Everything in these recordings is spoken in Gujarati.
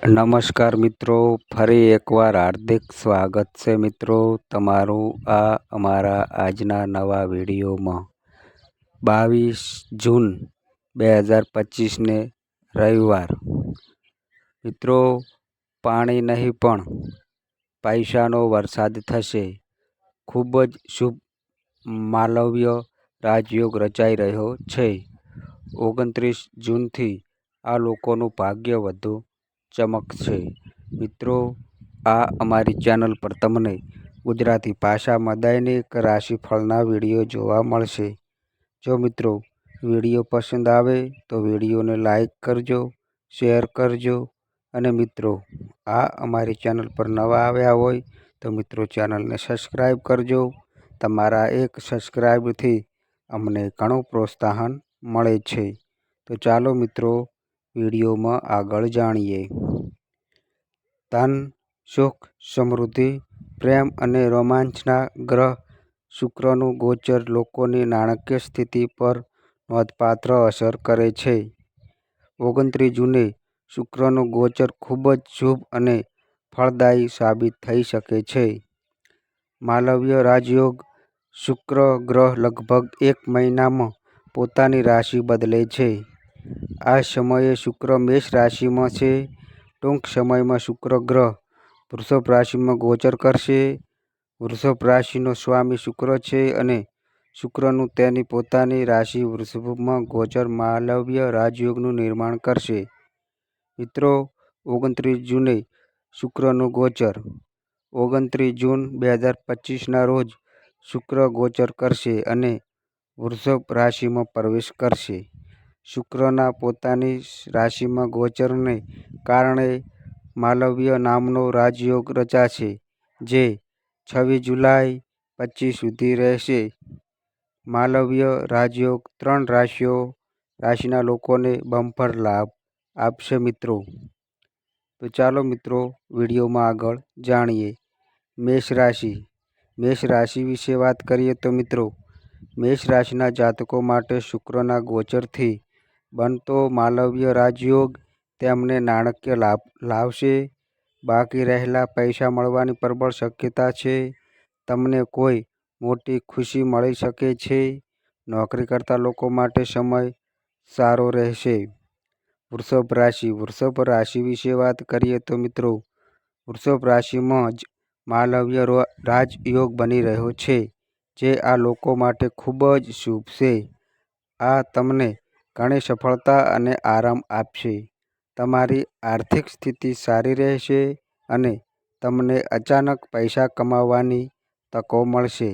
નમસ્કાર મિત્રો, ફરી એકવાર હાર્દિક સ્વાગત છે મિત્રો તમારું અમારા આજના નવા વિડીયોમાં। 22 જૂન 2025ને રવિવાર। મિત્રો, પાણી નહીં પણ પૈસાનો વરસાદ થશે। ખૂબ જ શુભ માલવ્ય રાજયોગ રચાઈ રહ્યો છે। 29 જૂનથી આ લોકોનું ભાગ્ય વધુ ચમકશે। મિત્રો, અમારી ચેનલ પર તમને ગુજરાતી ભાષામાં દૈનિક રાશિફળના વિડીયો જોવા મળશે। જો મિત્રો વિડીયો પસંદ આવે તો વિડીયોને લાઈક કરજો, શેર કરજો અને મિત્રો અમારી ચેનલ પર નવા આવ્યા હોય તો મિત્રો ચેનલને સબસ્ક્રાઈબ કરજો। તમારા એક સબસ્ક્રાઈબથી અમને ઘણું પ્રોત્સાહન મળે છે। તો ચાલો મિત્રો વિડીયોમાં આગળ જાણીએ। ધન, સુખ, સમૃદ્ધિ, પ્રેમ અને રોમાંચના ગ્રહ શુક્રનું ગોચર લોકોની નાણાકીય સ્થિતિ પર નોંધપાત્ર અસર કરે છે। 29 જૂને શુક્રનું ગોચર ખૂબ જ શુભ અને ફળદાયી સાબિત થઈ શકે છે। માલવ્ય રાજયોગ શુક્ર ગ્રહ લગભગ એક મહિનામાં પોતાની રાશિ બદલે છે। આ સમયે શુક્ર મેષ રાશિમાં છે। ટૂંક સમયમાં શુક્ર ગ્રહ વૃષભ રાશિમાં ગોચર કરશે। વૃષભ રાશિનો સ્વામી શુક્ર છે અને શુક્રનું તેની પોતાની રાશિ વૃષભમાં ગોચર માલવ્ય રાજયોગનું નિર્માણ કરશે। મિત્રો, 29 જૂને શુક્રનું ગોચર। 29 જૂન 2025ના રોજ શુક્ર ગોચર કરશે અને વૃષભ રાશિમાં પ્રવેશ કરશે। શુક્રના પોતાની રાશિમાં ગોચરને કારણે માલવ્ય નામનો રાજયોગ રચાશે, જે 26 જુલાઈ 25 સુધી રહેશે। માલવ્ય રાજયોગ 3 રાશિના લોકોને બમ્પર લાભ આપશે મિત્રો। તો ચાલો મિત્રો વિડીયોમાં આગળ જાણીએ। મેષ રાશિ। મેષ રાશિ વિશે વાત કરીએ તો મિત્રો, મેષ રાશિના જાતકો માટે શુક્રના ગોચરથી બનતો માલવ્ય રાજયોગ તેમને નાણાકીય લાભ લાવશે। બાકી રહેલા પૈસા મળવાની પ્રબળ શક્યતા છે। તમને કોઈ મોટી ખુશી મળી શકે છે। નોકરી કરતા લોકો માટે સમય સારો રહેશે। વૃષભ રાશિ। વૃષભ રાશિ વિશે વાત કરીએ તો મિત્રો, વૃષભ રાશિમાં જ માલવ્ય રાજયોગ બની રહ્યો છે, જે આ લોકો માટે ખૂબ જ શુભ છે। આ તમને ઘણી સફળતા અને આરામ આપશે। તમારી આર્થિક સ્થિતિ સારી રહેશે અને તમને અચાનક પૈસા કમાવાની તકો મળશે।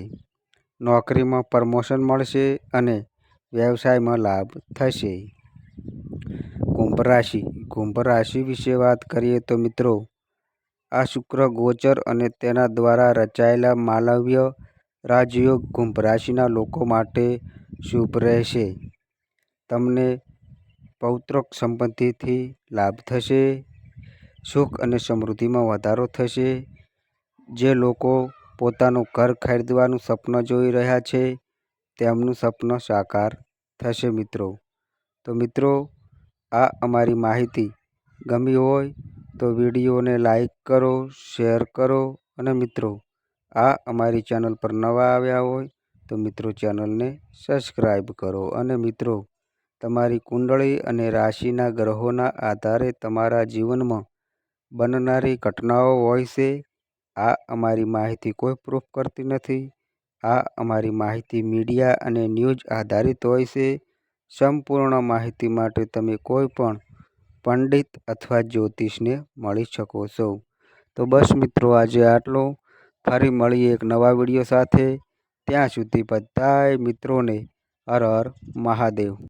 નોકરીમાં પ્રમોશન મળશે અને વ્યવસાયમાં લાભ થશે। કુંભ રાશિ। કુંભ રાશિ વિશે વાત કરીએ તો મિત્રો, આ શુક્ર ગોચર અને તેના દ્વારા રચાયેલા માલવ્ય રાજયોગ કુંભ રાશિના લોકો માટે શુભ રહેશે। તમને પૌત્રક સંબંધીથી લાભ થશે। સુખ અને સમૃદ્ધિમાં વધારો થશે। જે લોકો પોતાનું ઘર ખરીદવાનું સપનું જોઈ રહ્યા છે, તેમનું સપનું સાકાર થશે મિત્રો। તો મિત્રો અમારી માહિતી ગમી હોય તો વિડીયોને લાઈક કરો, શેર કરો અને મિત્રો અમારી ચેનલ પર નવા આવ્યા હોય તો મિત્રો ચેનલને સબસ્ક્રાઈબ કરો અને મિત્રો તમારી કુંડળી અને રાશિના ગ્રહોના આધારે તમારા જીવનમાં બનનારી ઘટનાઓ હોય છે। અમારી માહિતી કોઈ પ્રૂફ કરતી નથી। અમારી માહિતી મીડિયા અને ન્યૂઝ આધારિત હોય છે। સંપૂર્ણ માહિતી માટે તમે કોઈ પણ પંડિત અથવા જ્યોતિષને મળી શકો છો। તો બસ મિત્રો આજે આટલું। ફરી મળીએ એક નવા વિડીયો સાથે। ત્યાં સુધી બધાય મિત્રોને હર હર મહાદેવ।